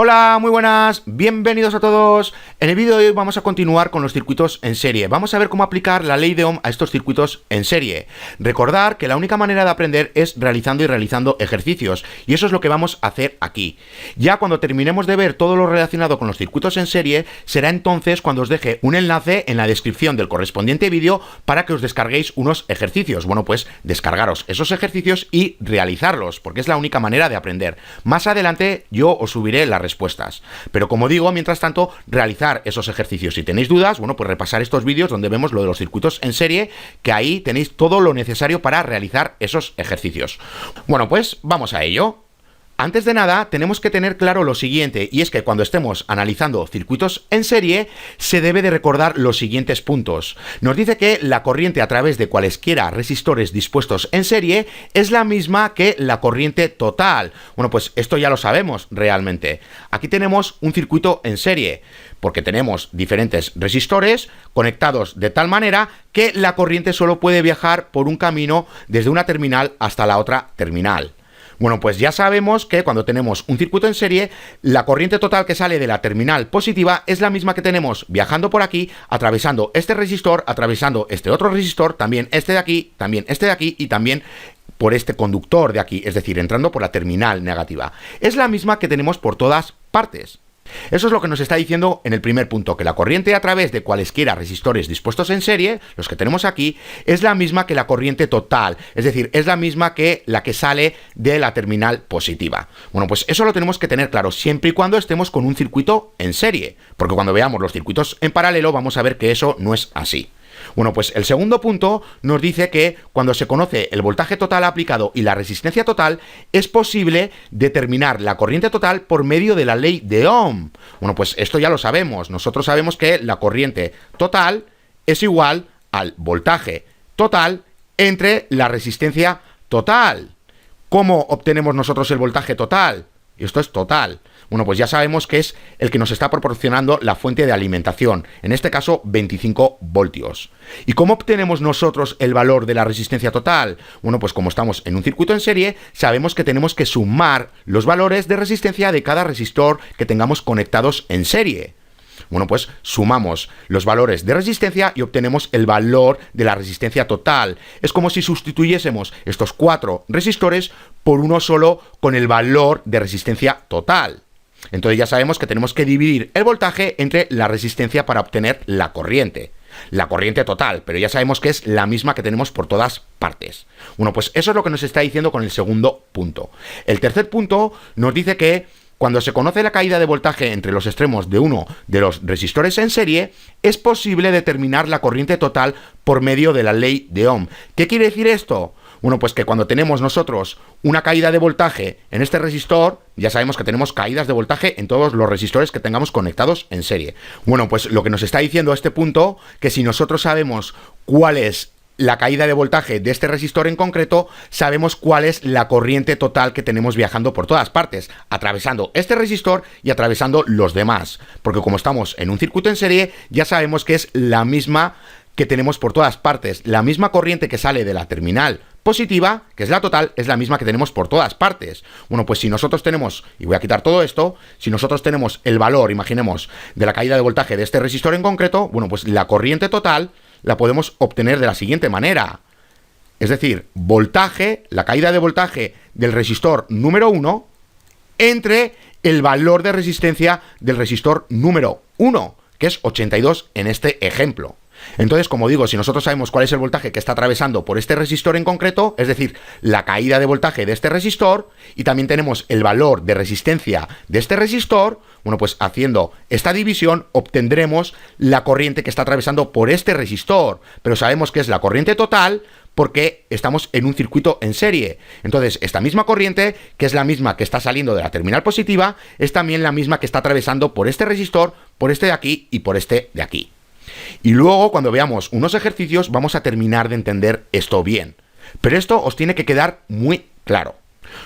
Hola, muy buenas, bienvenidos a todos. En el vídeo de hoy vamos a continuar con los circuitos en serie. Vamos a ver cómo aplicar la ley de Ohm a estos circuitos en serie. Recordar que la única manera de aprender es realizando y realizando ejercicios, y eso es lo que vamos a hacer aquí. Ya cuando terminemos de ver todo lo relacionado con los circuitos en serie, será entonces cuando os deje un enlace en la descripción del correspondiente vídeo para que os descarguéis unos ejercicios. Bueno, pues descargaros esos ejercicios y realizarlos, porque es la única manera de aprender. Más adelante yo os subiré la respuestas. Pero como digo, mientras tanto, realizar esos ejercicios. Si tenéis dudas, bueno, pues repasar estos vídeos donde vemos lo de los circuitos en serie, que ahí tenéis todo lo necesario para realizar esos ejercicios. Bueno, pues vamos a ello. Antes de nada, tenemos que tener claro lo siguiente, y es que cuando estemos analizando circuitos en serie, se debe de recordar los siguientes puntos. Nos dice que la corriente a través de cualesquiera resistores dispuestos en serie es la misma que la corriente total. Bueno, pues esto ya lo sabemos realmente. Aquí tenemos un circuito en serie, porque tenemos diferentes resistores conectados de tal manera que la corriente solo puede viajar por un camino desde una terminal hasta la otra terminal. Bueno, pues ya sabemos que cuando tenemos un circuito en serie, la corriente total que sale de la terminal positiva es la misma que tenemos viajando por aquí, atravesando este resistor, atravesando este otro resistor, también este de aquí, también este de aquí y también por este conductor de aquí, es decir, entrando por la terminal negativa. Es la misma que tenemos por todas partes. Eso es lo que nos está diciendo en el primer punto, que la corriente a través de cualesquiera resistores dispuestos en serie, los que tenemos aquí, es la misma que la corriente total, es decir, es la misma que la que sale de la terminal positiva. Bueno, pues eso lo tenemos que tener claro siempre y cuando estemos con un circuito en serie, porque cuando veamos los circuitos en paralelo vamos a ver que eso no es así. Bueno, pues el segundo punto nos dice que cuando se conoce el voltaje total aplicado y la resistencia total, es posible determinar la corriente total por medio de la ley de Ohm. Bueno, pues esto ya lo sabemos. Nosotros sabemos que la corriente total es igual al voltaje total entre la resistencia total. ¿Cómo obtenemos nosotros el voltaje total? Y esto es total. Bueno, pues ya sabemos que es el que nos está proporcionando la fuente de alimentación, en este caso 25 voltios. ¿Y cómo obtenemos nosotros el valor de la resistencia total? Bueno, pues como estamos en un circuito en serie, sabemos que tenemos que sumar los valores de resistencia de cada resistor que tengamos conectados en serie. Bueno, pues sumamos los valores de resistencia y obtenemos el valor de la resistencia total. Es como si sustituyésemos estos 4 resistores por uno solo con el valor de resistencia total. Entonces ya sabemos que tenemos que dividir el voltaje entre la resistencia para obtener la corriente total, pero ya sabemos que es la misma que tenemos por todas partes. Bueno, pues eso es lo que nos está diciendo con el segundo punto. El tercer punto nos dice que cuando se conoce la caída de voltaje entre los extremos de uno de los resistores en serie, es posible determinar la corriente total por medio de la ley de Ohm. ¿Qué quiere decir esto? Bueno, pues que cuando tenemos nosotros una caída de voltaje en este resistor, ya sabemos que tenemos caídas de voltaje en todos los resistores que tengamos conectados en serie. Bueno, pues lo que nos está diciendo a este punto, que si nosotros sabemos cuál es la caída de voltaje de este resistor en concreto, sabemos cuál es la corriente total que tenemos viajando por todas partes, atravesando este resistor y atravesando los demás. Porque como estamos en un circuito en serie, ya sabemos que es la misma que tenemos por todas partes. La misma corriente que sale de la terminal positiva, que es la total, es la misma que tenemos por todas partes. Bueno, pues si nosotros tenemos, y voy a quitar todo esto, si nosotros tenemos el valor, imaginemos, de la caída de voltaje de este resistor en concreto, bueno, pues la corriente total la podemos obtener de la siguiente manera. Es decir, voltaje, la caída de voltaje del resistor número 1 entre el valor de resistencia del resistor número 1, que es 82 en este ejemplo. Entonces, como digo, si nosotros sabemos cuál es el voltaje que está atravesando por este resistor en concreto, es decir, la caída de voltaje de este resistor, y también tenemos el valor de resistencia de este resistor, bueno, pues haciendo esta división obtendremos la corriente que está atravesando por este resistor, pero sabemos que es la corriente total porque estamos en un circuito en serie. Entonces, esta misma corriente, que es la misma que está saliendo de la terminal positiva, es también la misma que está atravesando por este resistor, por este de aquí y por este de aquí. Y luego, cuando veamos unos ejercicios, vamos a terminar de entender esto bien. Pero esto os tiene que quedar muy claro.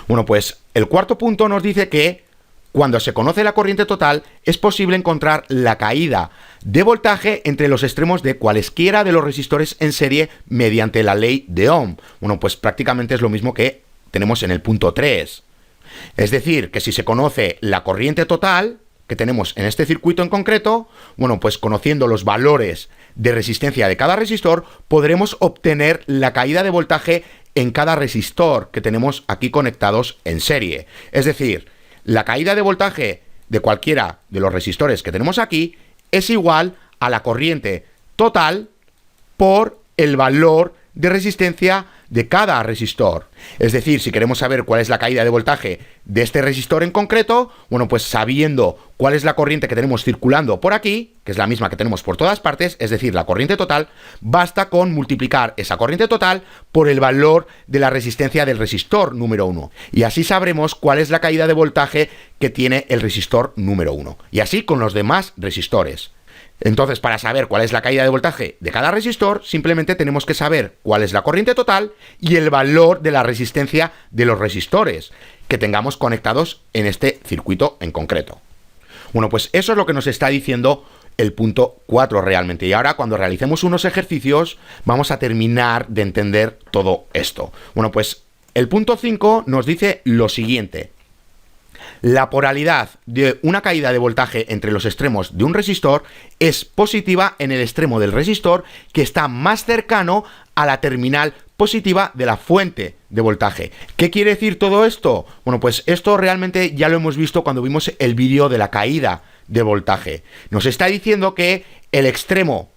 Bueno, pues el cuarto punto nos dice que cuando se conoce la corriente total, es posible encontrar la caída de voltaje entre los extremos de cualesquiera de los resistores en serie mediante la ley de Ohm. Bueno, pues prácticamente es lo mismo que tenemos en el punto 3. Es decir, que si se conoce la corriente total que tenemos en este circuito en concreto, bueno, pues conociendo los valores de resistencia de cada resistor, podremos obtener la caída de voltaje en cada resistor que tenemos aquí conectados en serie. Es decir, la caída de voltaje de cualquiera de los resistores que tenemos aquí es igual a la corriente total por el valor de resistencia de cada resistor. Es decir, si queremos saber cuál es la caída de voltaje de este resistor en concreto, bueno, pues sabiendo cuál es la corriente que tenemos circulando por aquí, que es la misma que tenemos por todas partes, es decir, la corriente total, basta con multiplicar esa corriente total por el valor de la resistencia del resistor número 1. Y así sabremos cuál es la caída de voltaje que tiene el resistor número 1. Y así con los demás resistores. Entonces, para saber cuál es la caída de voltaje de cada resistor, simplemente tenemos que saber cuál es la corriente total y el valor de la resistencia de los resistores que tengamos conectados en este circuito en concreto. Bueno, pues eso es lo que nos está diciendo el punto 4 realmente. Y ahora, cuando realicemos unos ejercicios, vamos a terminar de entender todo esto. Bueno, pues el punto 5 nos dice lo siguiente. La polaridad de una caída de voltaje entre los extremos de un resistor es positiva en el extremo del resistor que está más cercano a la terminal positiva de la fuente de voltaje. ¿Qué quiere decir todo esto? Bueno, pues esto realmente ya lo hemos visto cuando vimos el vídeo de la caída de voltaje. Nos está diciendo que el extremo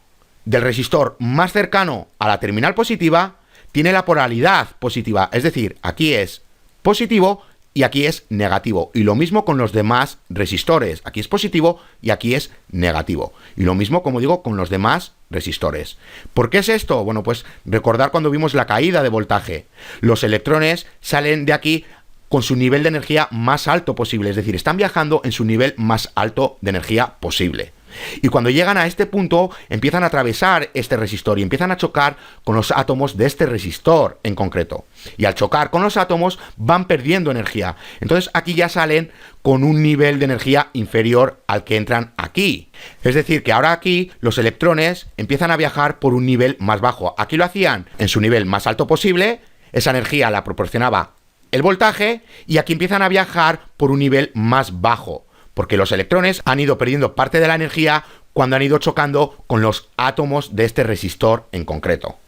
del resistor más cercano a la terminal positiva tiene la polaridad positiva, es decir, aquí es positivo y aquí es negativo. Y lo mismo con los demás resistores. Aquí es positivo y aquí es negativo. Y lo mismo, como digo, con los demás resistores. ¿Por qué es esto? Bueno, pues recordar cuando vimos la caída de voltaje. Los electrones salen de aquí con su nivel de energía más alto posible. Es decir, están viajando en su nivel más alto de energía posible. Y cuando llegan a este punto, empiezan a atravesar este resistor y empiezan a chocar con los átomos de este resistor en concreto. Y al chocar con los átomos, van perdiendo energía. Entonces aquí ya salen con un nivel de energía inferior al que entran aquí. Es decir, que ahora aquí los electrones empiezan a viajar por un nivel más bajo. Aquí lo hacían en su nivel más alto posible, esa energía la proporcionaba el voltaje, y aquí empiezan a viajar por un nivel más bajo. Porque los electrones han ido perdiendo parte de la energía cuando han ido chocando con los átomos de este resistor en concreto.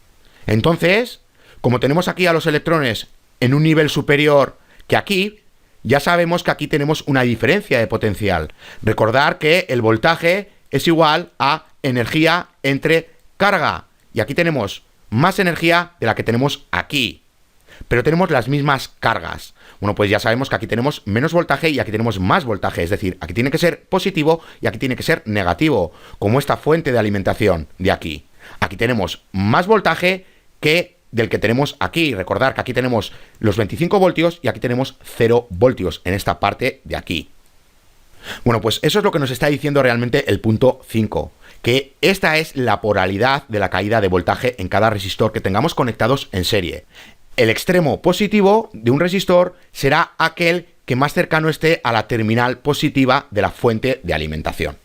Entonces, como tenemos aquí a los electrones en un nivel superior que aquí, ya sabemos que aquí tenemos una diferencia de potencial. Recordar que el voltaje es igual a energía entre carga. Y aquí tenemos más energía de la que tenemos aquí. Pero tenemos las mismas cargas. Bueno, pues ya sabemos que aquí tenemos menos voltaje y aquí tenemos más voltaje. Es decir, aquí tiene que ser positivo y aquí tiene que ser negativo, como esta fuente de alimentación de aquí. Aquí tenemos más voltaje que del que tenemos aquí. Recordar que aquí tenemos los 25 voltios y aquí tenemos 0 voltios en esta parte de aquí. Bueno, pues eso es lo que nos está diciendo realmente el punto 5. Que esta es la polaridad de la caída de voltaje en cada resistor que tengamos conectados en serie. El extremo positivo de un resistor será aquel que más cercano esté a la terminal positiva de la fuente de alimentación.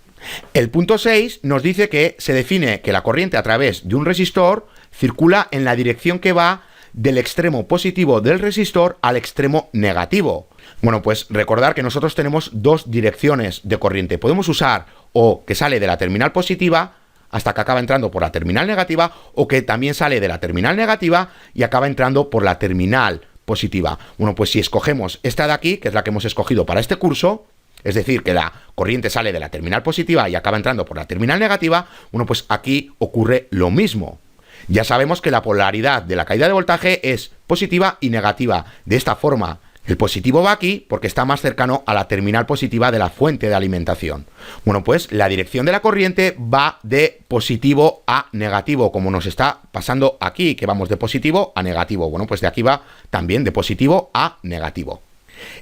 El punto 6 nos dice que se define que la corriente a través de un resistor circula en la dirección que va del extremo positivo del resistor al extremo negativo. Bueno, pues recordar que nosotros tenemos dos direcciones de corriente. Podemos usar o que sale de la terminal positiva hasta que acaba entrando por la terminal negativa, o que también sale de la terminal negativa y acaba entrando por la terminal positiva. Bueno, pues si escogemos esta de aquí, que es la que hemos escogido para este curso, es decir, que la corriente sale de la terminal positiva y acaba entrando por la terminal negativa, bueno, pues aquí ocurre lo mismo. Ya sabemos que la polaridad de la caída de voltaje es positiva y negativa. De esta forma, el positivo va aquí porque está más cercano a la terminal positiva de la fuente de alimentación. Bueno, pues la dirección de la corriente va de positivo a negativo, como nos está pasando aquí, que vamos de positivo a negativo. Bueno, pues de aquí va también de positivo a negativo.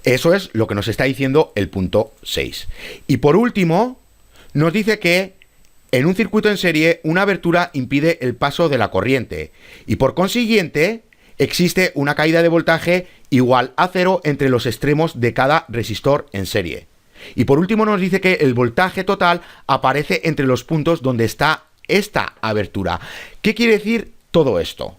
Eso es lo que nos está diciendo el punto 6. Y por último, nos dice que en un circuito en serie una abertura impide el paso de la corriente y por consiguiente existe una caída de voltaje igual a 0 entre los extremos de cada resistor en serie. Y por último nos dice que el voltaje total aparece entre los puntos donde está esta abertura. ¿Qué quiere decir todo esto?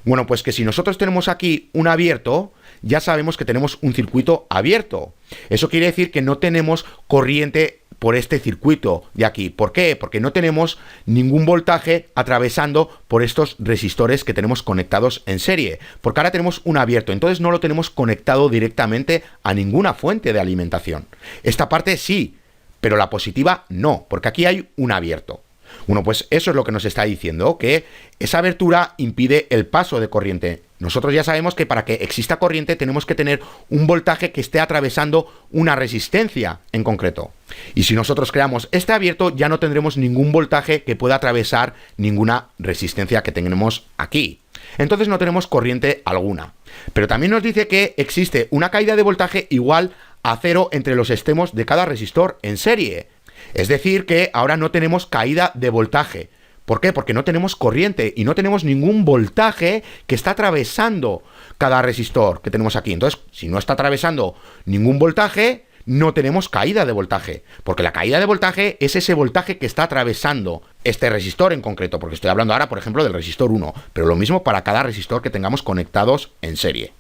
Bueno, pues que si nosotros tenemos aquí un abierto, ya sabemos que tenemos un circuito abierto. Eso quiere decir que no tenemos corriente por este circuito de aquí. ¿Por qué? Porque no tenemos ningún voltaje atravesando por estos resistores que tenemos conectados en serie, porque ahora tenemos un abierto, entonces no lo tenemos conectado directamente a ninguna fuente de alimentación. Esta parte sí, pero la positiva no, porque aquí hay un abierto. Bueno, pues eso es lo que nos está diciendo, que esa abertura impide el paso de corriente. Nosotros ya sabemos que para que exista corriente tenemos que tener un voltaje que esté atravesando una resistencia en concreto. Y si nosotros creamos este abierto, ya no tendremos ningún voltaje que pueda atravesar ninguna resistencia que tenemos aquí. Entonces no tenemos corriente alguna. Pero también nos dice que existe una caída de voltaje igual a 0 entre los extremos de cada resistor en serie. Es decir, que ahora no tenemos caída de voltaje. ¿Por qué? Porque no tenemos corriente y no tenemos ningún voltaje que está atravesando cada resistor que tenemos aquí. Entonces, si no está atravesando ningún voltaje, no tenemos caída de voltaje. Porque la caída de voltaje es ese voltaje que está atravesando este resistor en concreto. Porque estoy hablando ahora, por ejemplo, del resistor 1. Pero lo mismo para cada resistor que tengamos conectados en serie.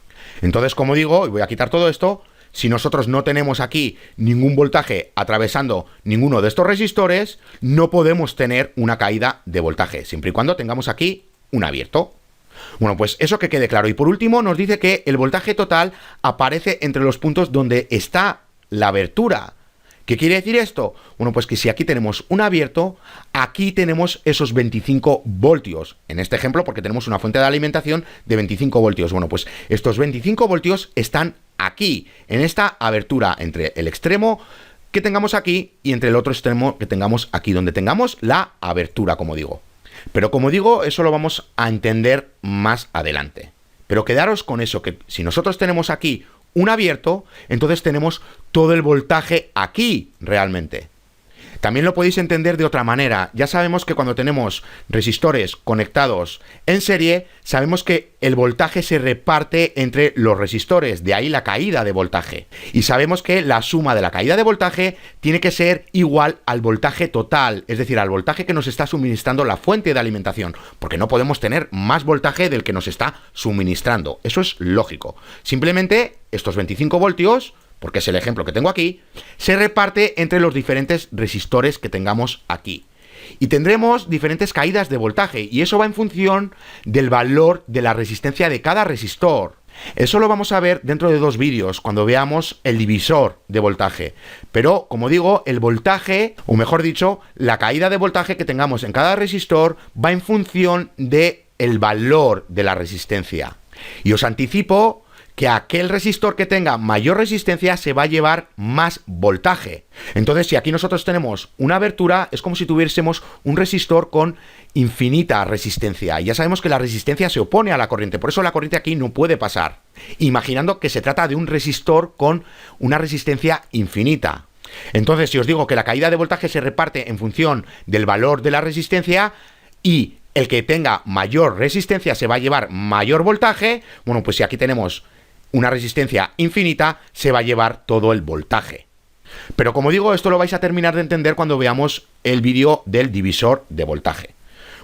Entonces, como digo, y voy a quitar todo esto, si nosotros no tenemos aquí ningún voltaje atravesando ninguno de estos resistores, no podemos tener una caída de voltaje, siempre y cuando tengamos aquí un abierto. Bueno, pues eso que quede claro. Y por último nos dice que el voltaje total aparece entre los puntos donde está la abertura. ¿Qué quiere decir esto? Bueno, pues que si aquí tenemos un abierto, aquí tenemos esos 25 voltios. En este ejemplo, porque tenemos una fuente de alimentación de 25 voltios. Bueno, pues estos 25 voltios están aquí, en esta abertura entre el extremo que tengamos aquí y entre el otro extremo que tengamos aquí, donde tengamos la abertura, como digo. Pero como digo, eso lo vamos a entender más adelante. Pero quedaros con eso, que si nosotros tenemos aquí un abierto, entonces tenemos todo el voltaje aquí realmente. También lo podéis entender de otra manera. Ya sabemos que cuando tenemos resistores conectados en serie, sabemos que el voltaje se reparte entre los resistores, de ahí la caída de voltaje. Y sabemos que la suma de la caída de voltaje tiene que ser igual al voltaje total, es decir, al voltaje que nos está suministrando la fuente de alimentación, porque no podemos tener más voltaje del que nos está suministrando. Eso es lógico. Simplemente estos 25 voltios, porque es el ejemplo que tengo aquí, se reparte entre los diferentes resistores que tengamos aquí. Y tendremos diferentes caídas de voltaje, y eso va en función del valor de la resistencia de cada resistor. Eso lo vamos a ver dentro de 2 vídeos, cuando veamos el divisor de voltaje. Pero, como digo, el voltaje, o mejor dicho, la caída de voltaje que tengamos en cada resistor va en función del valor de la resistencia. Y os anticipo que aquel resistor que tenga mayor resistencia se va a llevar más voltaje. Entonces, si aquí nosotros tenemos una abertura, es como si tuviésemos un resistor con infinita resistencia. Y ya sabemos que la resistencia se opone a la corriente, por eso la corriente aquí no puede pasar. Imaginando que se trata de un resistor con una resistencia infinita. Entonces, si os digo que la caída de voltaje se reparte en función del valor de la resistencia y el que tenga mayor resistencia se va a llevar mayor voltaje, bueno, pues si aquí tenemos una resistencia infinita, se va a llevar todo el voltaje. Pero como digo, esto lo vais a terminar de entender cuando veamos el vídeo del divisor de voltaje.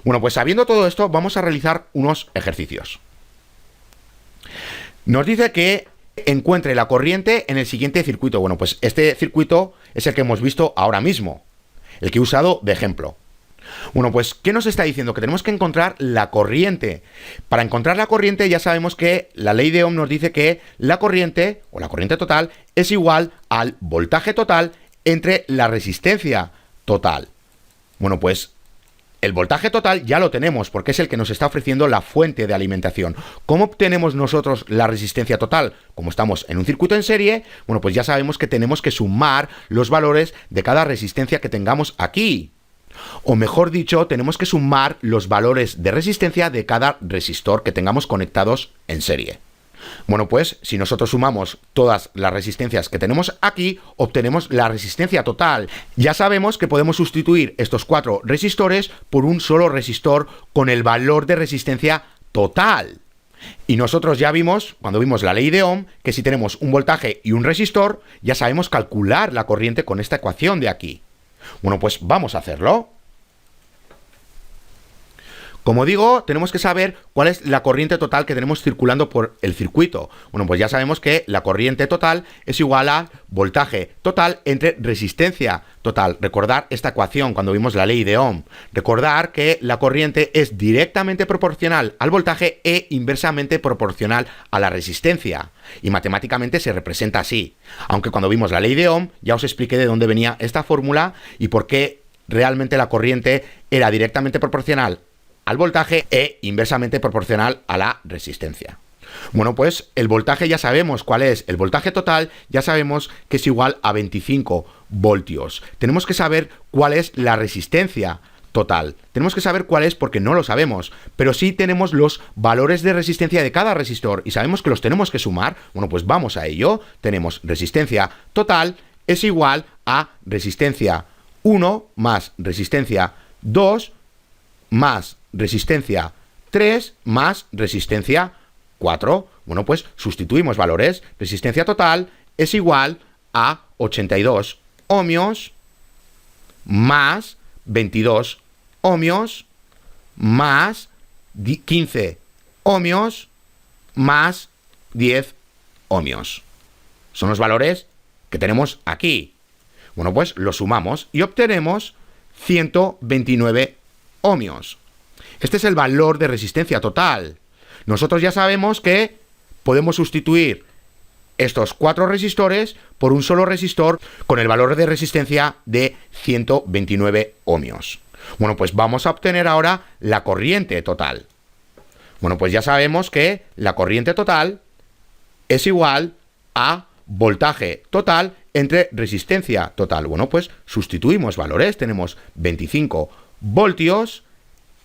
Bueno, pues sabiendo todo esto, vamos a realizar unos ejercicios. Nos dice que encuentre la corriente en el siguiente circuito. Bueno, pues este circuito es el que hemos visto ahora mismo, el que he usado de ejemplo. Bueno, pues, ¿qué nos está diciendo? Que tenemos que encontrar la corriente. Para encontrar la corriente ya sabemos que la ley de Ohm nos dice que la corriente, o la corriente total, es igual al voltaje total entre la resistencia total. Bueno, pues el voltaje total ya lo tenemos, porque es el que nos está ofreciendo la fuente de alimentación. ¿Cómo obtenemos nosotros la resistencia total? Como estamos en un circuito en serie, bueno, pues ya sabemos que tenemos que sumar los valores de cada resistencia que tengamos aquí. O mejor dicho, tenemos que sumar los valores de resistencia de cada resistor que tengamos conectados en serie. Bueno, pues si nosotros sumamos todas las resistencias que tenemos aquí, obtenemos la resistencia total. Ya sabemos que podemos sustituir estos 4 resistores por un solo resistor con el valor de resistencia total. Y nosotros ya vimos, cuando vimos la ley de Ohm, que si tenemos un voltaje y un resistor, ya sabemos calcular la corriente con esta ecuación de aquí. Bueno, pues vamos a hacerlo. Como digo, tenemos que saber cuál es la corriente total que tenemos circulando por el circuito. Bueno, pues ya sabemos que la corriente total es igual a voltaje total entre resistencia total. Recordar esta ecuación cuando vimos la ley de Ohm. Recordar que la corriente es directamente proporcional al voltaje e inversamente proporcional a la resistencia. Y matemáticamente se representa así. Aunque cuando vimos la ley de Ohm ya os expliqué de dónde venía esta fórmula y por qué realmente la corriente era directamente proporcional al voltaje e inversamente proporcional a la resistencia. Bueno, pues el voltaje ya sabemos cuál es. El voltaje total ya sabemos que es igual a 25 voltios. Tenemos que saber cuál es la resistencia total. Tenemos que saber cuál es porque no lo sabemos, pero sí tenemos los valores de resistencia de cada resistor y sabemos que los tenemos que sumar. Bueno, pues vamos a ello. Tenemos resistencia total es igual a resistencia 1 más resistencia 2 más resistencia 3 más resistencia 4. Bueno, pues sustituimos valores. Resistencia total es igual a 82 ohmios más 22 ohmios más 15 ohmios más 10 ohmios. Son los valores que tenemos aquí. Bueno, pues los sumamos y obtenemos 129 ohmios. Este es el valor de resistencia total. Nosotros ya sabemos que podemos sustituir estos 4 resistores por un solo resistor con el valor de resistencia de 129 ohmios. Bueno, pues vamos a obtener ahora la corriente total. Bueno, pues ya sabemos que la corriente total es igual a voltaje total entre resistencia total. Bueno, pues sustituimos valores. Tenemos 25 voltios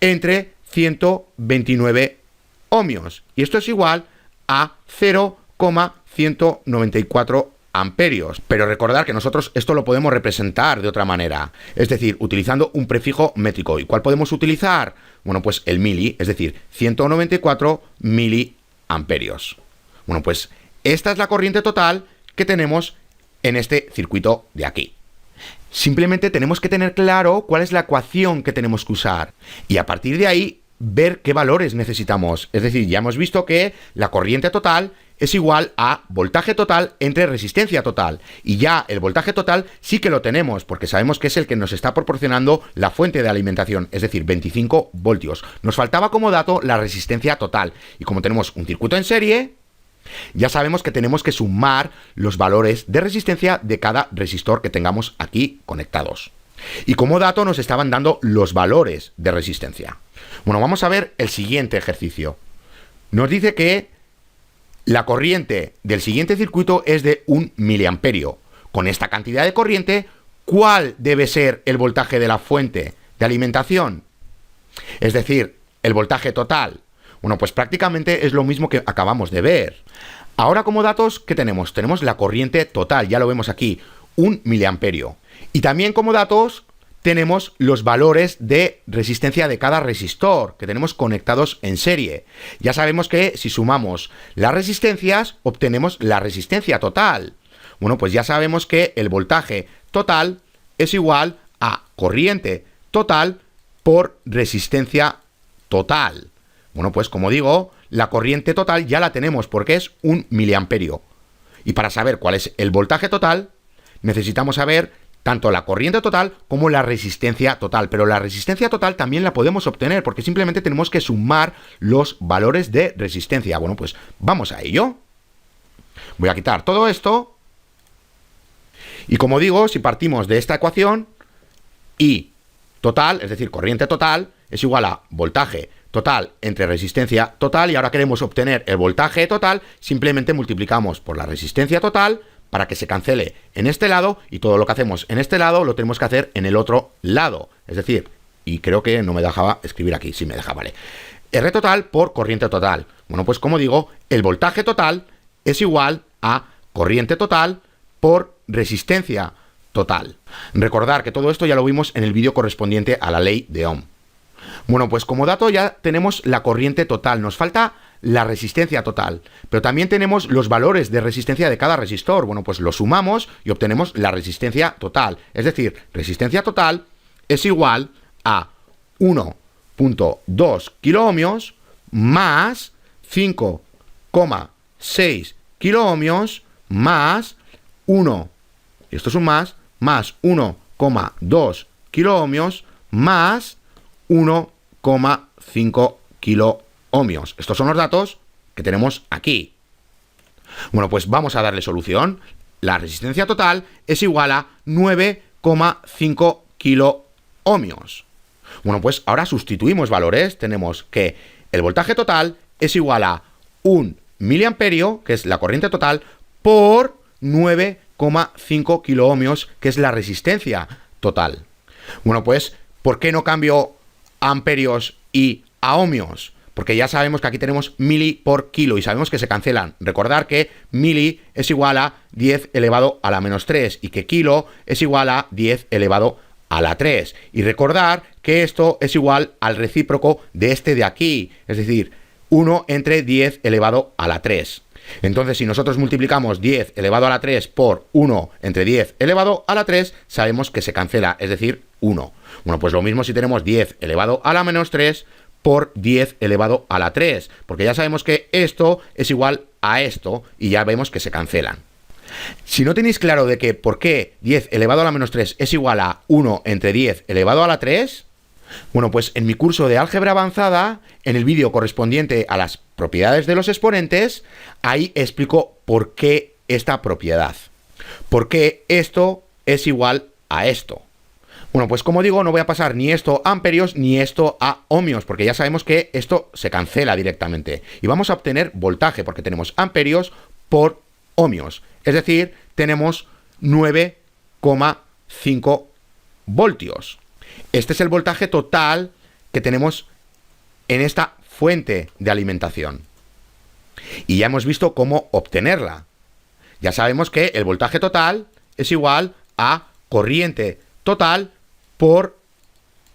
entre 129 ohmios. Y esto es igual a 0,194 amperios. Pero recordad que nosotros esto lo podemos representar de otra manera. Es decir, utilizando un prefijo métrico. ¿Y cuál podemos utilizar? Bueno, pues el mili, es decir, 194 miliamperios. Bueno, pues esta es la corriente total que tenemos en este circuito de aquí. Simplemente tenemos que tener claro cuál es la ecuación que tenemos que usar y a partir de ahí ver qué valores necesitamos. Es decir, ya hemos visto que la corriente total es igual a voltaje total entre resistencia total y ya el voltaje total sí que lo tenemos porque sabemos que es el que nos está proporcionando la fuente de alimentación, es decir, 25 voltios. Nos faltaba como dato la resistencia total y como tenemos un circuito en serie, ya sabemos que tenemos que sumar los valores de resistencia de cada resistor que tengamos aquí conectados. Y como dato nos estaban dando los valores de resistencia. Bueno, vamos a ver el siguiente ejercicio. Nos dice que la corriente del siguiente circuito es de 1 miliamperio. Con esta cantidad de corriente, ¿cuál debe ser el voltaje de la fuente de alimentación? Es decir, el voltaje total. Bueno, pues prácticamente es lo mismo que acabamos de ver. Ahora como datos, ¿qué tenemos? Tenemos la corriente total, ya lo vemos aquí, 1 miliamperio. Y también como datos tenemos los valores de resistencia de cada resistor que tenemos conectados en serie. Ya sabemos que si sumamos las resistencias, obtenemos la resistencia total. Bueno, pues ya sabemos que el voltaje total es igual a corriente total por resistencia total. Bueno, pues como digo, la corriente total ya la tenemos porque es 1 miliamperio. Y para saber cuál es el voltaje total, necesitamos saber tanto la corriente total como la resistencia total. Pero la resistencia total también la podemos obtener porque simplemente tenemos que sumar los valores de resistencia. Bueno, pues vamos a ello. Voy a quitar todo esto. Y como digo, si partimos de esta ecuación, I total, es decir, corriente total, es igual a voltaje total entre resistencia total y ahora queremos obtener el voltaje total, simplemente multiplicamos por la resistencia total para que se cancele en este lado y todo lo que hacemos en este lado lo tenemos que hacer en el otro lado. Es decir, y creo que no me dejaba escribir aquí, sí me deja, vale. R total por corriente total. Bueno, pues como digo, el voltaje total es igual a corriente total por resistencia total. Recordar que todo esto ya lo vimos en el vídeo correspondiente a la ley de Ohm. Bueno, pues como dato ya tenemos la corriente total, nos falta la resistencia total, pero también tenemos los valores de resistencia de cada resistor. Bueno, pues lo sumamos y obtenemos la resistencia total, es decir, resistencia total es igual a 1 3.2 kiloohmios más 5,6 kiloohmios más 1, y esto es un más 1,2 kiloohmios más 1,5 kiloohmios. Estos son los datos que tenemos aquí. Bueno, pues vamos a darle solución. La resistencia total es igual a 9,5 kiloohmios. Bueno, pues ahora sustituimos valores. Tenemos que el voltaje total es igual a 1 miliamperio, que es la corriente total, por 9,5 kiloohmios, que es la resistencia total. Bueno, pues, ¿por qué no cambio a amperios y a ohmios? Porque ya sabemos que aquí tenemos mili por kilo y sabemos que se cancelan. Recordar que mili es igual a 10 elevado a la menos 3 y que kilo es igual a 10 elevado a la 3. Y recordar que esto es igual al recíproco de este de aquí, es decir, 1 entre 10 elevado a la 3. Entonces, si nosotros multiplicamos 10 elevado a la 3 por 1 entre 10 elevado a la 3, sabemos que se cancela, es decir, 1. Bueno, pues lo mismo si tenemos 10 elevado a la menos 3 por 10 elevado a la 3, porque ya sabemos que esto es igual a esto y ya vemos que se cancelan. Si no tenéis claro de que por qué 10 elevado a la menos 3 es igual a 1 entre 10 elevado a la 3, bueno, pues en mi curso de álgebra avanzada, en el vídeo correspondiente a las propiedades de los exponentes, ahí explico por qué esta propiedad. ¿Por qué esto es igual a esto? Bueno, pues como digo, no voy a pasar ni esto a amperios ni esto a ohmios, porque ya sabemos que esto se cancela directamente. Y vamos a obtener voltaje, porque tenemos amperios por ohmios. Es decir, tenemos 9,5 voltios. Este es el voltaje total que tenemos en esta fuente de alimentación. Y ya hemos visto cómo obtenerla. Ya sabemos que el voltaje total es igual a corriente total por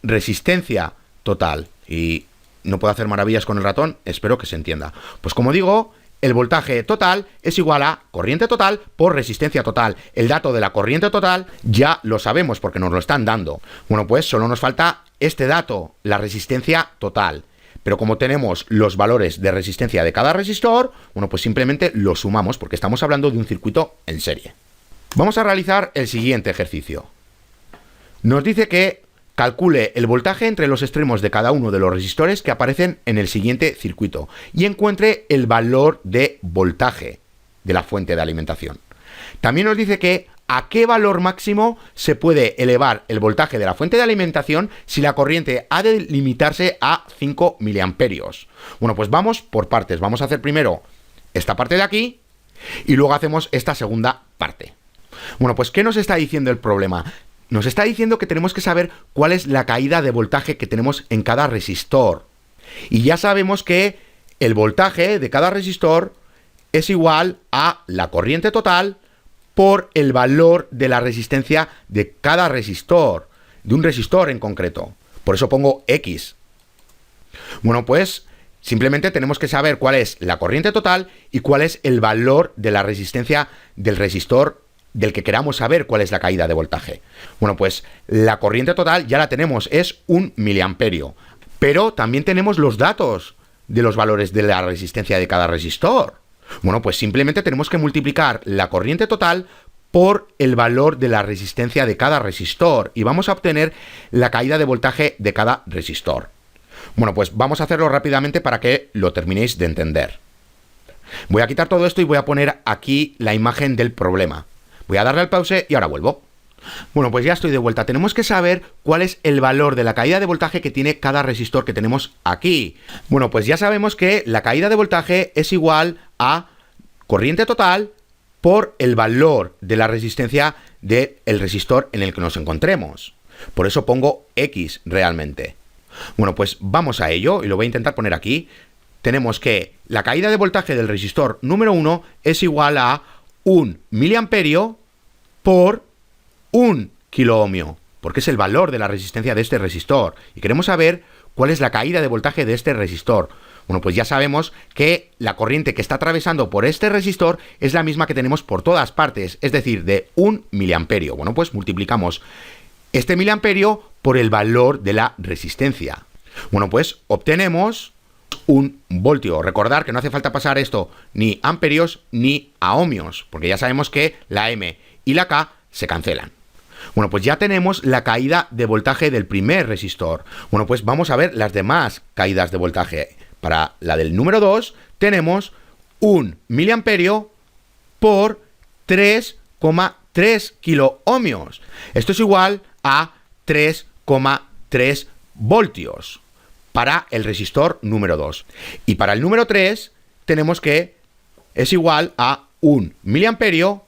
resistencia total. Y no puedo hacer maravillas con el ratón, espero que se entienda. Pues como digo, el voltaje total es igual a corriente total por resistencia total. El dato de la corriente total ya lo sabemos porque nos lo están dando. Bueno, pues solo nos falta este dato, la resistencia total. Pero como tenemos los valores de resistencia de cada resistor, bueno, pues simplemente lo sumamos porque estamos hablando de un circuito en serie. Vamos a realizar el siguiente ejercicio. Nos dice que calcule el voltaje entre los extremos de cada uno de los resistores que aparecen en el siguiente circuito y encuentre el valor de voltaje de la fuente de alimentación. También nos dice que a qué valor máximo se puede elevar el voltaje de la fuente de alimentación si la corriente ha de limitarse a 5 miliamperios. Bueno, pues vamos por partes. Vamos a hacer primero esta parte de aquí y luego hacemos esta segunda parte. Bueno, pues ¿qué nos está diciendo el problema? Nos está diciendo que tenemos que saber cuál es la caída de voltaje que tenemos en cada resistor. Y ya sabemos que el voltaje de cada resistor es igual a la corriente total por el valor de la resistencia de cada resistor, de un resistor en concreto. Por eso pongo X. Bueno, pues simplemente tenemos que saber cuál es la corriente total y cuál es el valor de la resistencia del resistor del que queramos saber cuál es la caída de voltaje. Bueno, pues la corriente total ya la tenemos, es 1 miliamperio. Pero también tenemos los datos de los valores de la resistencia de cada resistor. Bueno, pues simplemente tenemos que multiplicar la corriente total por el valor de la resistencia de cada resistor y vamos a obtener la caída de voltaje de cada resistor. Bueno, pues vamos a hacerlo rápidamente para que lo terminéis de entender. Voy a quitar todo esto y voy a poner aquí la imagen del problema. Voy a darle al pause y ahora vuelvo. Bueno, pues ya estoy de vuelta. Tenemos que saber cuál es el valor de la caída de voltaje que tiene cada resistor que tenemos aquí. Bueno, pues ya sabemos que la caída de voltaje es igual a corriente total por el valor de la resistencia del resistor en el que nos encontremos. Por eso pongo X realmente. Bueno, pues vamos a ello y lo voy a intentar poner aquí. Tenemos que la caída de voltaje del resistor número 1 es igual a 1 miliamperio por 1 kiloohmio, porque es el valor de la resistencia de este resistor. Y queremos saber cuál es la caída de voltaje de este resistor. Bueno, pues ya sabemos que la corriente que está atravesando por este resistor es la misma que tenemos por todas partes, es decir, de 1 miliamperio. Bueno, pues multiplicamos este miliamperio por el valor de la resistencia. Bueno, pues obtenemos un voltio. Recordar que no hace falta pasar esto ni a amperios ni a ohmios, porque ya sabemos que la M y la K se cancelan. Bueno, pues ya tenemos la caída de voltaje del primer resistor. Bueno, pues vamos a ver las demás caídas de voltaje. Para la del número 2 tenemos 1 miliamperio por 3,3 kiloohmios. Esto es igual a 3,3 voltios para el resistor número 2. Y para el número 3 tenemos que es igual a 1 miliamperio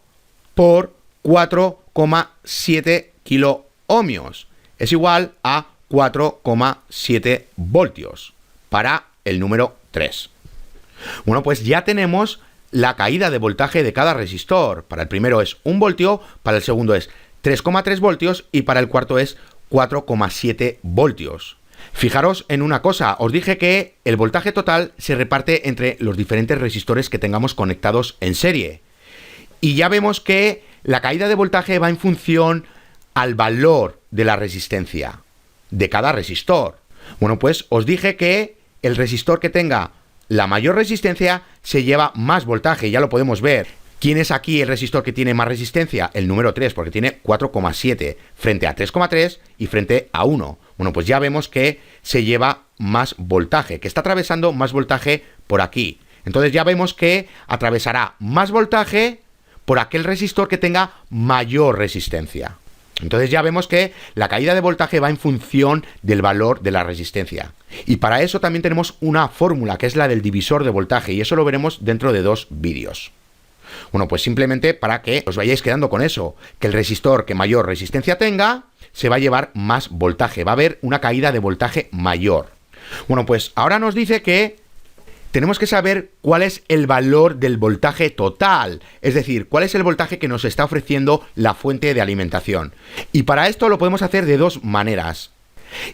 por 4,7 kiloohmios. Es igual a 4,7 voltios para el número 3. Bueno, pues ya tenemos la caída de voltaje de cada resistor. Para el primero es 1 voltio, para el segundo es 3,3 voltios y para el cuarto es 4,7 voltios. Fijaros en una cosa, os dije que el voltaje total se reparte entre los diferentes resistores que tengamos conectados en serie. Y ya vemos que la caída de voltaje va en función al valor de la resistencia de cada resistor. Bueno, pues os dije que el resistor que tenga la mayor resistencia se lleva más voltaje, ya lo podemos ver. ¿Quién es aquí el resistor que tiene más resistencia? El número 3, porque tiene 4,7 frente a 3,3 y frente a 1. Bueno, pues ya vemos que se lleva más voltaje, que está atravesando más voltaje por aquí. Entonces ya vemos que atravesará más voltaje por aquel resistor que tenga mayor resistencia. Entonces ya vemos que la caída de voltaje va en función del valor de la resistencia. Y para eso también tenemos una fórmula, que es la del divisor de voltaje, y eso lo veremos dentro de 2 vídeos. Bueno, pues simplemente para que os vayáis quedando con eso, que el resistor que mayor resistencia tenga, se va a llevar más voltaje, va a haber una caída de voltaje mayor. Bueno, pues ahora nos dice que tenemos que saber cuál es el valor del voltaje total, es decir, cuál es el voltaje que nos está ofreciendo la fuente de alimentación. Y para esto lo podemos hacer de 2 maneras.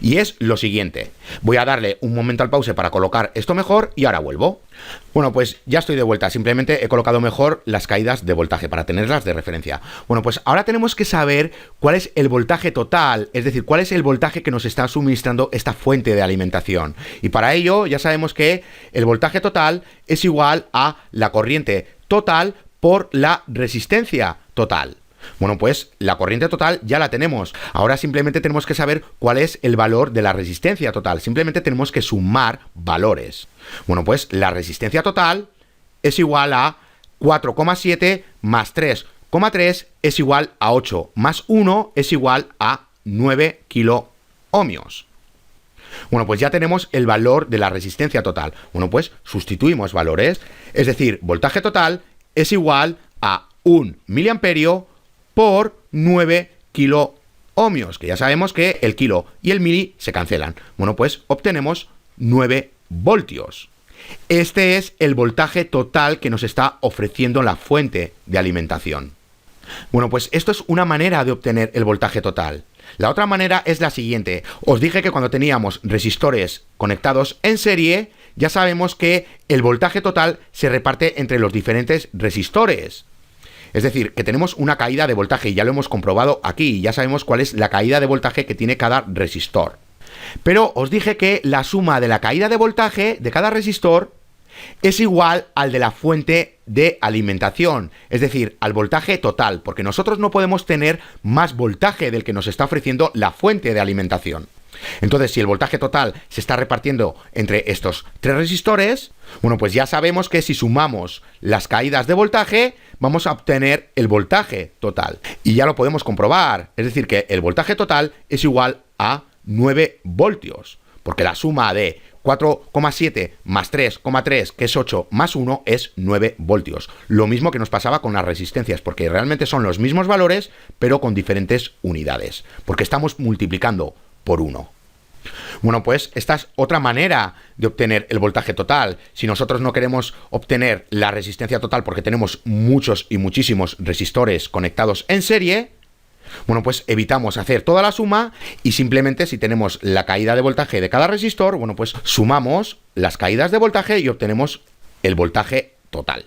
Y es lo siguiente. Voy a darle un momento al pause para colocar esto mejor y ahora vuelvo. Bueno, pues ya estoy de vuelta. Simplemente he colocado mejor las caídas de voltaje para tenerlas de referencia. Bueno, pues ahora tenemos que saber cuál es el voltaje total, es decir, cuál es el voltaje que nos está suministrando esta fuente de alimentación. Y para ello ya sabemos que el voltaje total es igual a la corriente total por la resistencia total. Bueno, pues la corriente total ya la tenemos. Ahora simplemente tenemos que saber cuál es el valor de la resistencia total. Simplemente tenemos que sumar valores. Bueno, pues la resistencia total es igual a 4,7 más 3,3 es igual a 8, más 1 es igual a 9 kiloohmios. Bueno, pues ya tenemos el valor de la resistencia total. Bueno, pues sustituimos valores. Es decir, voltaje total es igual a 1 miliamperio por 9 kiloohmios, que ya sabemos que el kilo y el mili se cancelan. Bueno, pues obtenemos 9 voltios. Este es el voltaje total que nos está ofreciendo la fuente de alimentación. Bueno, pues esto es una manera de obtener el voltaje total. La otra manera es la siguiente. Os dije que cuando teníamos resistores conectados en serie, ya sabemos que el voltaje total se reparte entre los diferentes resistores. Es decir, que tenemos una caída de voltaje y ya lo hemos comprobado aquí, ya sabemos cuál es la caída de voltaje que tiene cada resistor. Pero os dije que la suma de la caída de voltaje de cada resistor es igual al de la fuente de alimentación, es decir, al voltaje total, porque nosotros no podemos tener más voltaje del que nos está ofreciendo la fuente de alimentación. Entonces, si el voltaje total se está repartiendo entre estos 3 resistores, bueno, pues ya sabemos que si sumamos las caídas de voltaje, vamos a obtener el voltaje total. Y ya lo podemos comprobar, es decir, que el voltaje total es igual a 9 voltios, porque la suma de 4,7 más 3,3, que es 8, más 1, es 9 voltios. Lo mismo que nos pasaba con las resistencias, porque realmente son los mismos valores, pero con diferentes unidades, porque estamos multiplicando por 1. Bueno, pues esta es otra manera de obtener el voltaje total. Si nosotros no queremos obtener la resistencia total porque tenemos muchos y muchísimos resistores conectados en serie, bueno, pues evitamos hacer toda la suma y simplemente si tenemos la caída de voltaje de cada resistor, bueno, pues sumamos las caídas de voltaje y obtenemos el voltaje total.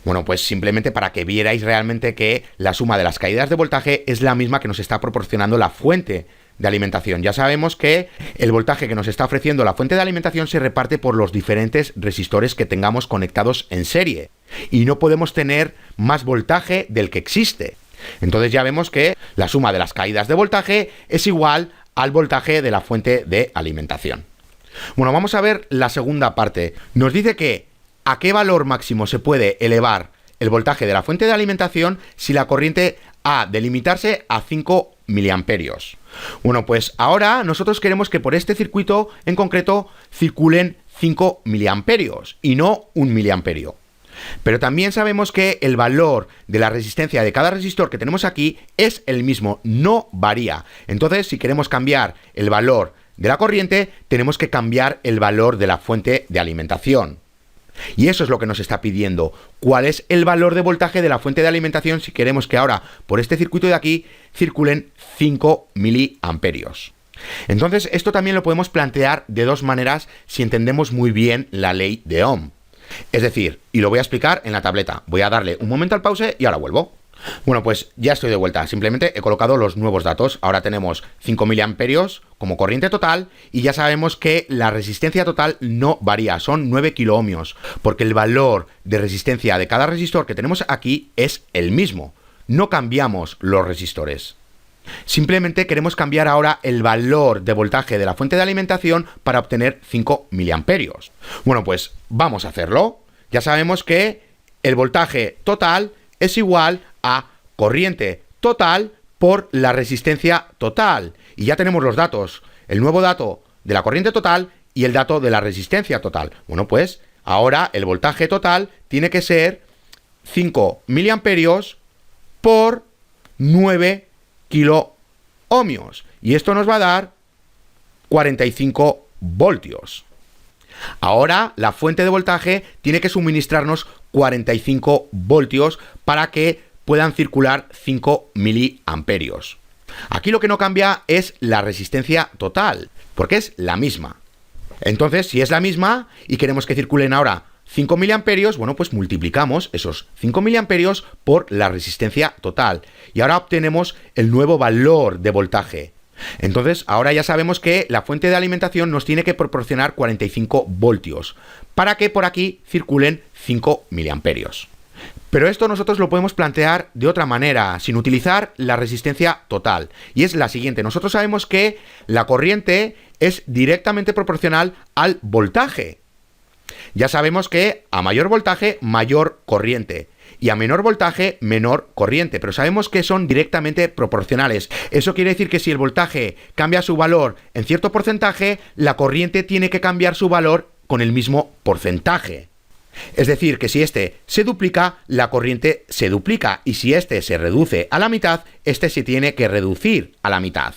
Bueno, pues simplemente para que vierais realmente que la suma de las caídas de voltaje es la misma que nos está proporcionando la fuente de alimentación. Ya sabemos que el voltaje que nos está ofreciendo la fuente de alimentación se reparte por los diferentes resistores que tengamos conectados en serie. Y no podemos tener más voltaje del que existe. Entonces ya vemos que la suma de las caídas de voltaje es igual al voltaje de la fuente de alimentación. Bueno, vamos a ver la segunda parte. Nos dice que a qué valor máximo se puede elevar el voltaje de la fuente de alimentación si la corriente ha de limitarse a 5 miliamperios. Bueno, pues ahora nosotros queremos que por este circuito en concreto circulen 5 miliamperios y no 1 miliamperio. Pero también sabemos que el valor de la resistencia de cada resistor que tenemos aquí es el mismo, no varía. Entonces, si queremos cambiar el valor de la corriente, tenemos que cambiar el valor de la fuente de alimentación. Y eso es lo que nos está pidiendo. ¿Cuál es el valor de voltaje de la fuente de alimentación si queremos que ahora por este circuito de aquí circulen 5 miliamperios? Entonces, esto también lo podemos plantear de dos maneras si entendemos muy bien la ley de Ohm. Es decir, y lo voy a explicar en la tableta. Voy a darle un momento al pause y ahora vuelvo. Bueno, pues ya estoy de vuelta. Simplemente he colocado los nuevos datos. Ahora tenemos 5 miliamperios como corriente total y ya sabemos que la resistencia total no varía. Son 9 kiloohmios, porque el valor de resistencia de cada resistor que tenemos aquí es el mismo. No cambiamos los resistores. Simplemente queremos cambiar ahora el valor de voltaje de la fuente de alimentación para obtener 5 miliamperios. Bueno, pues vamos a hacerlo. Ya sabemos que el voltaje total es igual a corriente total por la resistencia total. Y ya tenemos los datos. El nuevo dato de la corriente total y el dato de la resistencia total. Bueno, pues ahora el voltaje total tiene que ser 5 miliamperios por 9 kiloohmios. Y esto nos va a dar 45 voltios. Ahora la fuente de voltaje tiene que suministrarnos 45 voltios para que puedan circular 5 miliamperios. Aquí lo que no cambia es la resistencia total, porque es la misma. Entonces, si es la misma y queremos que circulen ahora 5 miliamperios, bueno, pues multiplicamos esos 5 miliamperios por la resistencia total. Y ahora obtenemos el nuevo valor de voltaje. Entonces, ahora ya sabemos que la fuente de alimentación nos tiene que proporcionar 45 voltios para que por aquí circulen 5 miliamperios. Pero esto nosotros lo podemos plantear de otra manera, sin utilizar la resistencia total. Y es la siguiente. Nosotros sabemos que la corriente es directamente proporcional al voltaje. Ya sabemos que a mayor voltaje, mayor corriente. Y a menor voltaje, menor corriente. Pero sabemos que son directamente proporcionales. Eso quiere decir que si el voltaje cambia su valor en cierto porcentaje, la corriente tiene que cambiar su valor con el mismo porcentaje. Es decir, que si este se duplica, la corriente se duplica. Y si este se reduce a la mitad, este se tiene que reducir a la mitad.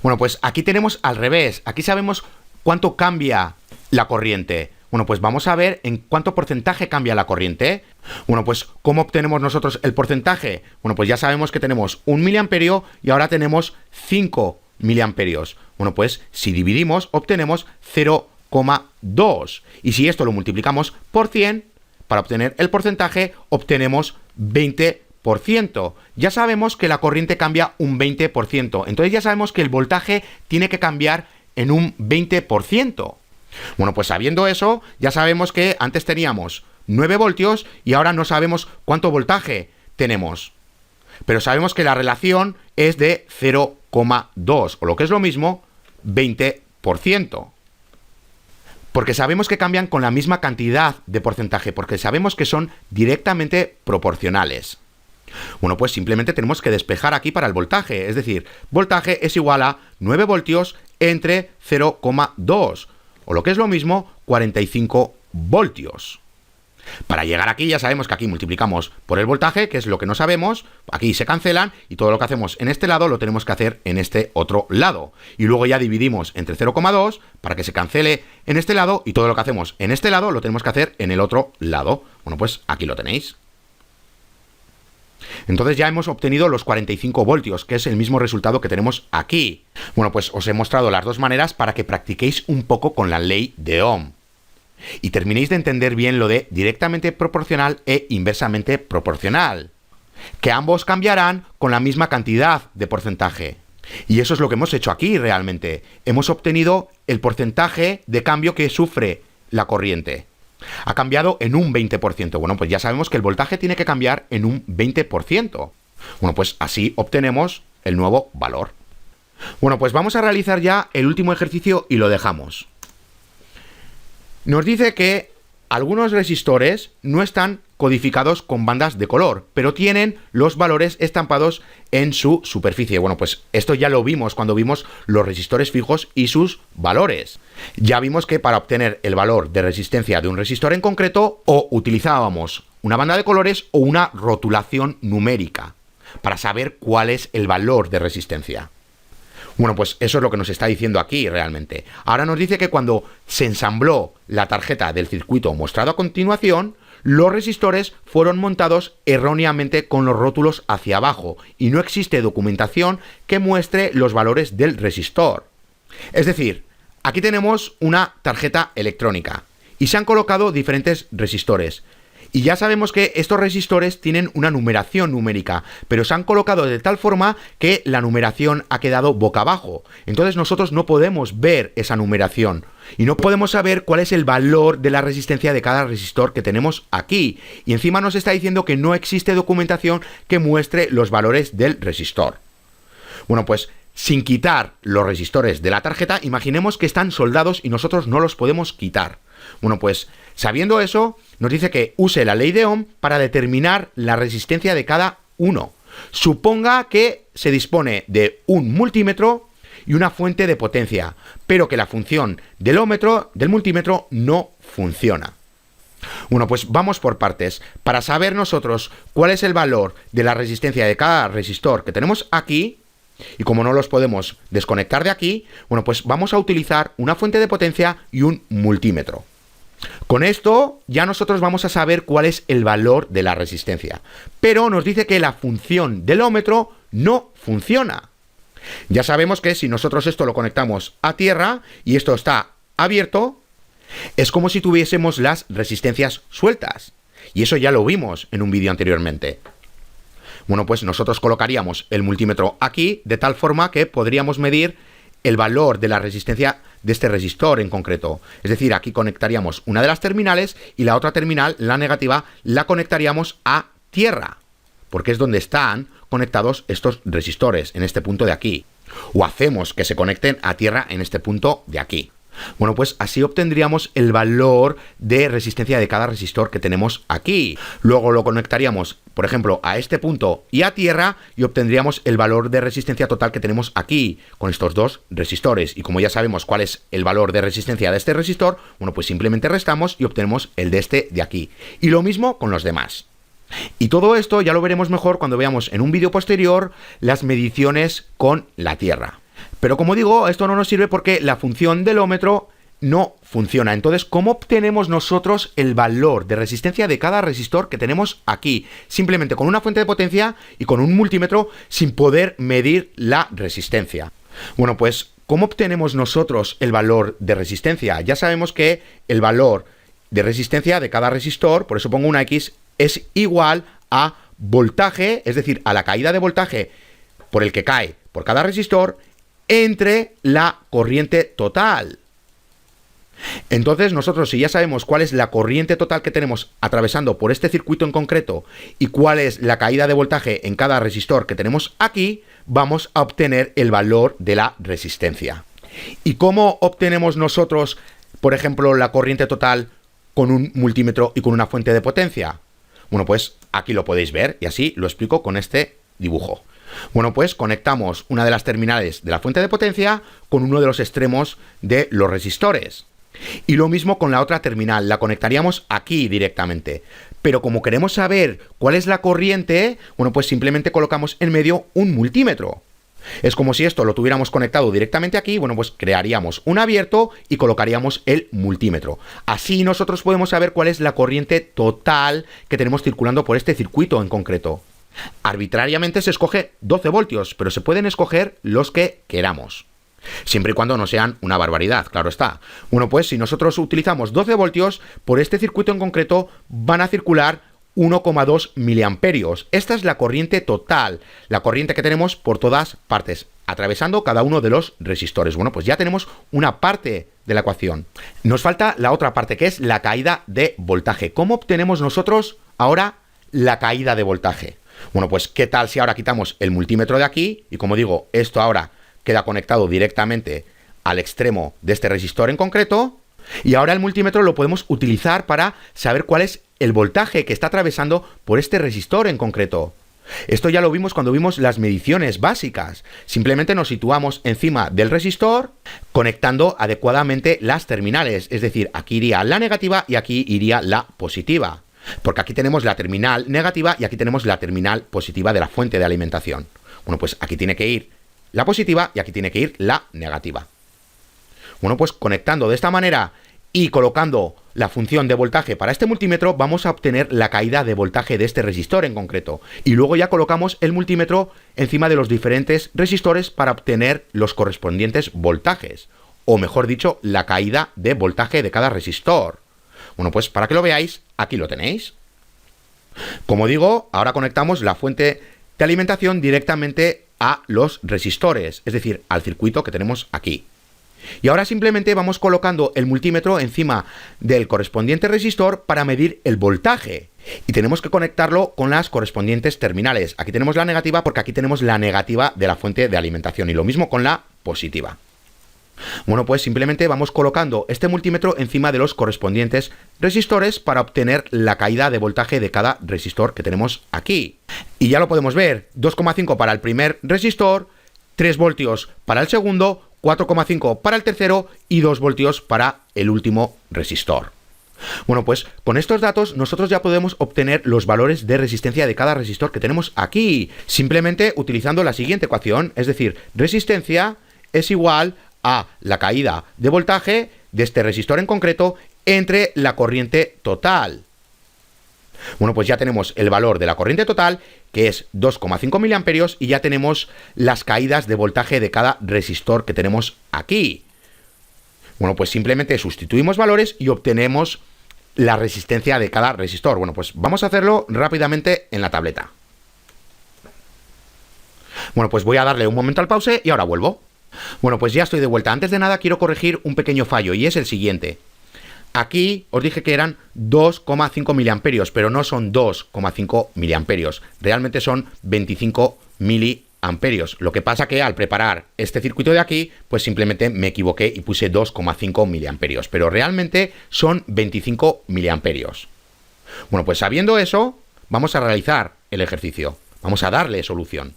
Bueno, pues aquí tenemos al revés. Aquí sabemos cuánto cambia la corriente. Bueno, pues vamos a ver en cuánto porcentaje cambia la corriente. Bueno, pues ¿cómo obtenemos nosotros el porcentaje? Bueno, pues ya sabemos que tenemos 1 miliamperio y ahora tenemos 5 miliamperios. Bueno, pues si dividimos, obtenemos 0,2. Y si esto lo multiplicamos por 100, para obtener el porcentaje, obtenemos 20%. Ya sabemos que la corriente cambia un 20%. Entonces ya sabemos que el voltaje tiene que cambiar en un 20%. Bueno, pues sabiendo eso, ya sabemos que antes teníamos 9 voltios y ahora no sabemos cuánto voltaje tenemos. Pero sabemos que la relación es de 0,2, o lo que es lo mismo, 20%. Porque sabemos que cambian con la misma cantidad de porcentaje, porque sabemos que son directamente proporcionales. Bueno, pues simplemente tenemos que despejar aquí para el voltaje, es decir, voltaje es igual a 9 voltios entre 0,2. O lo que es lo mismo, 45 voltios. Para llegar aquí ya sabemos que aquí multiplicamos por el voltaje, que es lo que no sabemos, aquí se cancelan y todo lo que hacemos en este lado lo tenemos que hacer en este otro lado. Y luego ya dividimos entre 0,2 para que se cancele en este lado y todo lo que hacemos en este lado lo tenemos que hacer en el otro lado. Bueno, pues aquí lo tenéis. Entonces ya hemos obtenido los 45 voltios, que es el mismo resultado que tenemos aquí. Bueno, pues os he mostrado las dos maneras para que practiquéis un poco con la ley de Ohm. Y terminéis de entender bien lo de directamente proporcional e inversamente proporcional. Que ambos cambiarán con la misma cantidad de porcentaje. Y eso es lo que hemos hecho aquí realmente. Hemos obtenido el porcentaje de cambio que sufre la corriente. Ha cambiado en un 20%. Bueno, pues ya sabemos que el voltaje tiene que cambiar en un 20%. Bueno, pues así obtenemos el nuevo valor. Bueno, pues vamos a realizar ya el último ejercicio y lo dejamos. Nos dice que algunos resistores no están codificados con bandas de color, pero tienen los valores estampados en su superficie. Bueno, pues esto ya lo vimos cuando vimos los resistores fijos y sus valores. Ya vimos que para obtener el valor de resistencia de un resistor en concreto, o utilizábamos una banda de colores o una rotulación numérica para saber cuál es el valor de resistencia. Bueno, pues eso es lo que nos está diciendo aquí realmente. Ahora nos dice que cuando se ensambló la tarjeta del circuito mostrado a continuación, los resistores fueron montados erróneamente con los rótulos hacia abajo y no existe documentación que muestre los valores del resistor. Es decir, aquí tenemos una tarjeta electrónica y se han colocado diferentes resistores. Y ya sabemos que estos resistores tienen una numeración numérica, pero se han colocado de tal forma que la numeración ha quedado boca abajo. Entonces nosotros no podemos ver esa numeración y no podemos saber cuál es el valor de la resistencia de cada resistor que tenemos aquí. Y encima nos está diciendo que no existe documentación que muestre los valores del resistor. Bueno, pues sin quitar los resistores de la tarjeta, imaginemos que están soldados y nosotros no los podemos quitar. Bueno, pues sabiendo eso, nos dice que use la ley de Ohm para determinar la resistencia de cada uno. Suponga que se dispone de un multímetro y una fuente de potencia, pero que la función del ohmmetro, del multímetro, no funciona. Bueno, pues vamos por partes. Para saber nosotros cuál es el valor de la resistencia de cada resistor que tenemos aquí, y como no los podemos desconectar de aquí, bueno, pues vamos a utilizar una fuente de potencia y un multímetro. Con esto ya nosotros vamos a saber cuál es el valor de la resistencia. Pero nos dice que la función del ohmmetro no funciona. Ya sabemos que si nosotros esto lo conectamos a tierra y esto está abierto, es como si tuviésemos las resistencias sueltas. Y eso ya lo vimos en un vídeo anteriormente. Bueno, pues nosotros colocaríamos el multímetro aquí de tal forma que podríamos medir el valor de la resistencia de este resistor en concreto. Es decir, aquí conectaríamos una de las terminales y la otra terminal, la negativa, la conectaríamos a tierra, porque es donde están conectados estos resistores, en este punto de aquí. O hacemos que se conecten a tierra en este punto de aquí. Bueno, pues así obtendríamos el valor de resistencia de cada resistor que tenemos aquí. Luego lo conectaríamos, por ejemplo, a este punto y a tierra y obtendríamos el valor de resistencia total que tenemos aquí con estos dos resistores. Y como ya sabemos cuál es el valor de resistencia de este resistor, bueno, pues simplemente restamos y obtenemos el de este de aquí. Y lo mismo con los demás. Y todo esto ya lo veremos mejor cuando veamos en un vídeo posterior las mediciones con la tierra. Pero como digo, esto no nos sirve porque la función del ohmmetro no funciona. Entonces, ¿cómo obtenemos nosotros el valor de resistencia de cada resistor que tenemos aquí? Simplemente con una fuente de potencia y con un multímetro sin poder medir la resistencia. Bueno, pues, ¿cómo obtenemos nosotros el valor de resistencia? Ya sabemos que el valor de resistencia de cada resistor, por eso pongo una X, es igual a voltaje, es decir, a la caída de voltaje por el que cae por cada resistor, entre la corriente total. Entonces nosotros, si ya sabemos cuál es la corriente total que tenemos atravesando por este circuito en concreto y cuál es la caída de voltaje en cada resistor que tenemos aquí, vamos a obtener el valor de la resistencia. ¿Y cómo obtenemos nosotros, por ejemplo, la corriente total con un multímetro y con una fuente de potencia? Bueno, pues aquí lo podéis ver y así lo explico con este dibujo. Bueno, pues conectamos una de las terminales de la fuente de potencia con uno de los extremos de los resistores. Y lo mismo con la otra terminal, la conectaríamos aquí directamente. Pero como queremos saber cuál es la corriente, bueno, pues simplemente colocamos en medio un multímetro. Es como si esto lo tuviéramos conectado directamente aquí, bueno, pues crearíamos un abierto y colocaríamos el multímetro. Así nosotros podemos saber cuál es la corriente total que tenemos circulando por este circuito en concreto. Arbitrariamente se escoge 12 voltios, pero se pueden escoger los que queramos. Siempre y cuando no sean una barbaridad, claro está. Bueno, pues si nosotros utilizamos 12 voltios, por este circuito en concreto van a circular 1,2 miliamperios. Esta es la corriente total, la corriente que tenemos por todas partes. atravesando cada uno de los resistores. Bueno, pues ya tenemos una parte de la ecuación. Nos falta la otra parte, que es la caída de voltaje. ¿Cómo obtenemos nosotros ahora la caída de voltaje? Bueno, pues ¿qué tal si ahora quitamos el multímetro de aquí? Y como digo, esto ahora queda conectado directamente al extremo de este resistor en concreto. Y ahora el multímetro lo podemos utilizar para saber cuál es el voltaje que está atravesando por este resistor en concreto. Esto ya lo vimos cuando vimos las mediciones básicas. Simplemente nos situamos encima del resistor conectando adecuadamente las terminales. Es decir, aquí iría la negativa y aquí iría la positiva. Porque aquí tenemos la terminal negativa y aquí tenemos la terminal positiva de la fuente de alimentación. Bueno, pues aquí tiene que ir la positiva y aquí tiene que ir la negativa. Bueno, pues conectando de esta manera y colocando la función de voltaje para este multímetro, vamos a obtener la caída de voltaje de este resistor en concreto. Y luego ya colocamos el multímetro encima de los diferentes resistores para obtener los correspondientes voltajes. O mejor dicho, la caída de voltaje de cada resistor. Bueno, pues para que lo veáis, aquí lo tenéis. Como digo, ahora conectamos la fuente de alimentación directamente a los resistores, es decir, al circuito que tenemos aquí. Y ahora simplemente vamos colocando el multímetro encima del correspondiente resistor para medir el voltaje. Y tenemos que conectarlo con las correspondientes terminales. Aquí tenemos la negativa porque aquí tenemos la negativa de la fuente de alimentación. Y lo mismo con la positiva. Bueno, pues simplemente vamos colocando este multímetro encima de los correspondientes resistores para obtener la caída de voltaje de cada resistor que tenemos aquí. Y ya lo podemos ver, 2,5 para el primer resistor, 3 voltios para el segundo, 4,5 para el tercero y 2 voltios para el último resistor. Bueno, pues con estos datos nosotros ya podemos obtener los valores de resistencia de cada resistor que tenemos aquí, simplemente utilizando la siguiente ecuación, es decir, resistencia es igual a la caída de voltaje de este resistor en concreto entre la corriente total. Bueno, pues ya tenemos el valor de la corriente total, que es 2,5 miliamperios, y ya tenemos las caídas de voltaje de cada resistor que tenemos aquí. Bueno, pues simplemente sustituimos valores y obtenemos la resistencia de cada resistor. Bueno, pues vamos a hacerlo rápidamente en la tableta. Bueno, pues voy a darle un momento al pause y ahora vuelvo. Bueno, pues ya estoy de vuelta. Antes de nada quiero corregir un pequeño fallo y es el siguiente. Aquí os dije que eran 2,5 miliamperios, pero no son 2,5 miliamperios. Realmente son 25 miliamperios. Lo que pasa que al preparar este circuito de aquí, pues simplemente me equivoqué y puse 2,5 miliamperios. Pero realmente son 25 miliamperios. Bueno, pues sabiendo eso, vamos a realizar el ejercicio. Vamos a darle solución.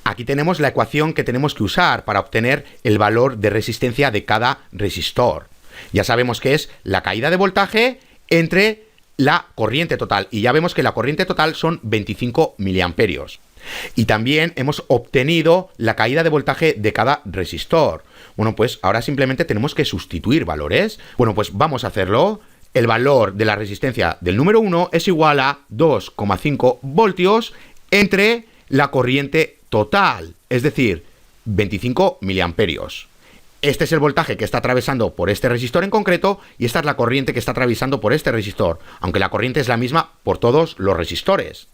Aquí tenemos la ecuación que tenemos que usar para obtener el valor de resistencia de cada resistor. Ya sabemos que es la caída de voltaje entre la corriente total. Y ya vemos que la corriente total son 25 miliamperios. Y también hemos obtenido la caída de voltaje de cada resistor. Bueno, pues ahora simplemente tenemos que sustituir valores. Bueno, pues vamos a hacerlo. El valor de la resistencia del número 1 es igual a 2,5 voltios entre la corriente total, es decir, 25 miliamperios. Este es el voltaje que está atravesando por este resistor en concreto y esta es la corriente que está atravesando por este resistor, aunque la corriente es la misma por todos los resistores.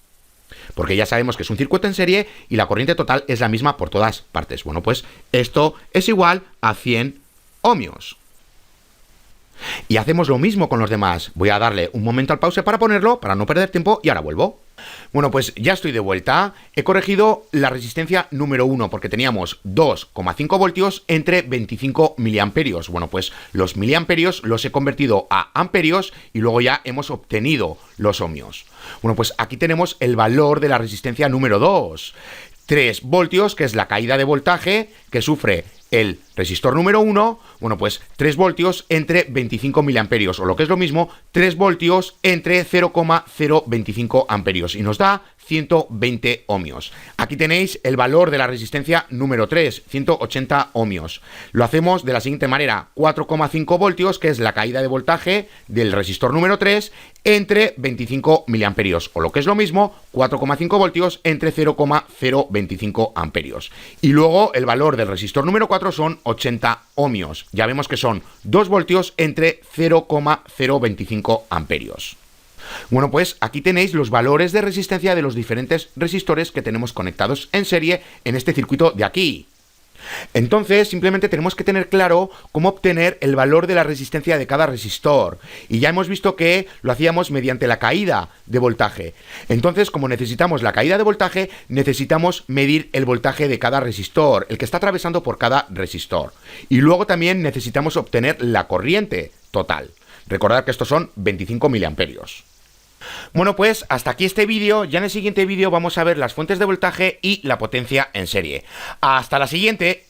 Porque ya sabemos que es un circuito en serie y la corriente total es la misma por todas partes. Bueno, pues esto es igual a 100 ohmios. Y hacemos lo mismo con los demás. Voy a darle un momento al pause para ponerlo, para no perder tiempo, y ahora vuelvo. Bueno, pues ya estoy de vuelta. He corregido la resistencia número 1 porque teníamos 2,5 voltios entre 25 miliamperios. Bueno, pues los miliamperios los he convertido a amperios y luego ya hemos obtenido los ohmios. Bueno, pues aquí tenemos el valor de la resistencia número 2. 3 voltios, que es la caída de voltaje que sufre el resistor número 1, bueno, pues 3 voltios entre 25 miliamperios, o lo que es lo mismo, 3 voltios entre 0,025 amperios, y nos da 120 ohmios. Aquí tenéis el valor de la resistencia número 3, 180 ohmios. Lo hacemos de la siguiente manera, 4,5 voltios, que es la caída de voltaje del resistor número 3, entre 25 miliamperios, o lo que es lo mismo, 4,5 voltios entre 0,025 amperios. Y luego el valor del resistor número 4 son 80 ohmios. Ya vemos que son 2 voltios entre 0,025 amperios. Bueno, pues aquí tenéis los valores de resistencia de los diferentes resistores que tenemos conectados en serie en este circuito de aquí. Entonces, simplemente tenemos que tener claro cómo obtener el valor de la resistencia de cada resistor. Y ya hemos visto que lo hacíamos mediante la caída de voltaje. Entonces, como necesitamos la caída de voltaje, necesitamos medir el voltaje de cada resistor, el que está atravesando por cada resistor. Y luego también necesitamos obtener la corriente total. Recordad que estos son 25 miliamperios. Bueno, pues hasta aquí este vídeo. Ya en el siguiente vídeo vamos a ver las fuentes de voltaje y la potencia en serie. ¡Hasta la siguiente!